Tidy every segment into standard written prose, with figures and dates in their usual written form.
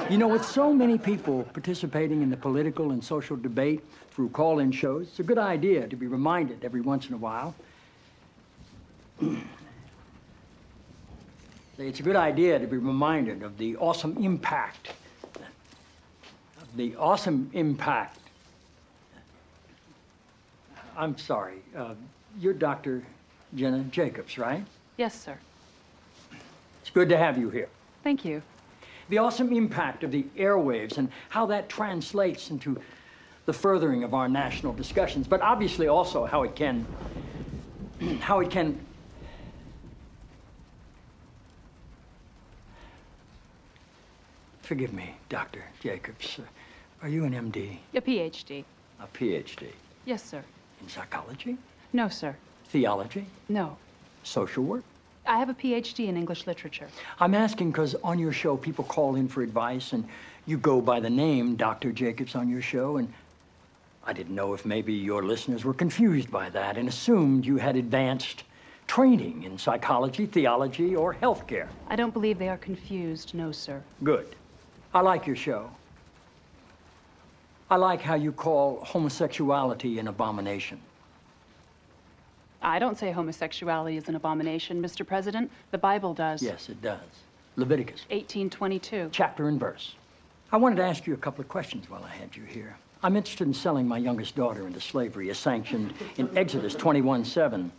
You know, with so many people participating in the political and social debate through call-in shows, it's a good idea to be reminded every once in a while. It's a good idea to be reminded of the awesome impact. I'm sorry, you're Dr. Jenna Jacobs, right? Yes, sir. It's good to have you here. Thank you. The awesome impact of the airwaves and how that translates into the furthering of our national discussions, but obviously also how it can Forgive me, Dr. Jacobs. Are you an MD? A PhD. A PhD? Yes, sir. In psychology? No, sir. Theology? No. Social work? I have a PhD in English literature. I'm asking because on your show, people call in for advice, and you go by the name Dr. Jacobs on your show, and I didn't know if maybe your listeners were confused by that and assumed you had advanced training in psychology, theology, or healthcare. I don't believe they are confused, no, sir. Good. I like your show. I like how you call homosexuality an abomination. I don't say homosexuality is an abomination, Mr. President. The Bible does. Yes, it does. Leviticus. 18:22. Chapter and verse. I wanted to ask you a couple of questions while I had you here. I'm interested in selling my youngest daughter into slavery, as sanctioned in Exodus 21:7.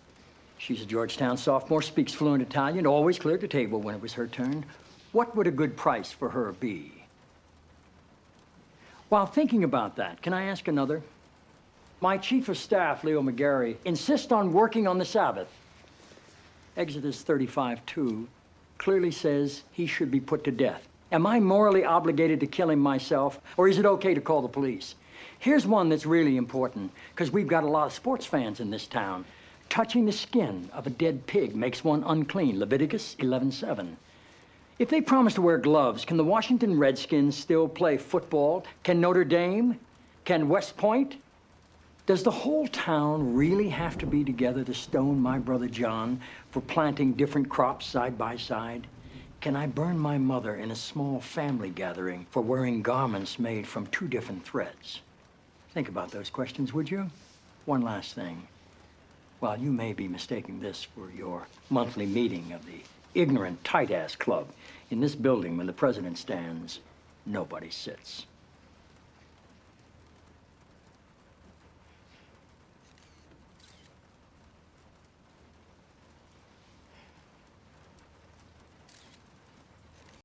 She's a Georgetown sophomore, speaks fluent Italian, always cleared the table when it was her turn. What would a good price for her be? While thinking about that, can I ask another? My chief of staff, Leo McGarry, insists on working on the Sabbath. Exodus 35:2 clearly says he should be put to death. Am I morally obligated to kill him myself, or is it okay to call the police? Here's one that's really important, because we've got a lot of sports fans in this town. Touching the skin of a dead pig makes one unclean, Leviticus 11:7. If they promise to wear gloves, can the Washington Redskins still play football? Can Notre Dame? Can West Point? Does the whole town really have to be together to stone my brother John for planting different crops side by side? Can I burn my mother in a small family gathering for wearing garments made from two different threads? Think about those questions, would you? One last thing. While you may be mistaking this for your monthly meeting of the ignorant tight-ass club, in this building when the president stands, nobody sits.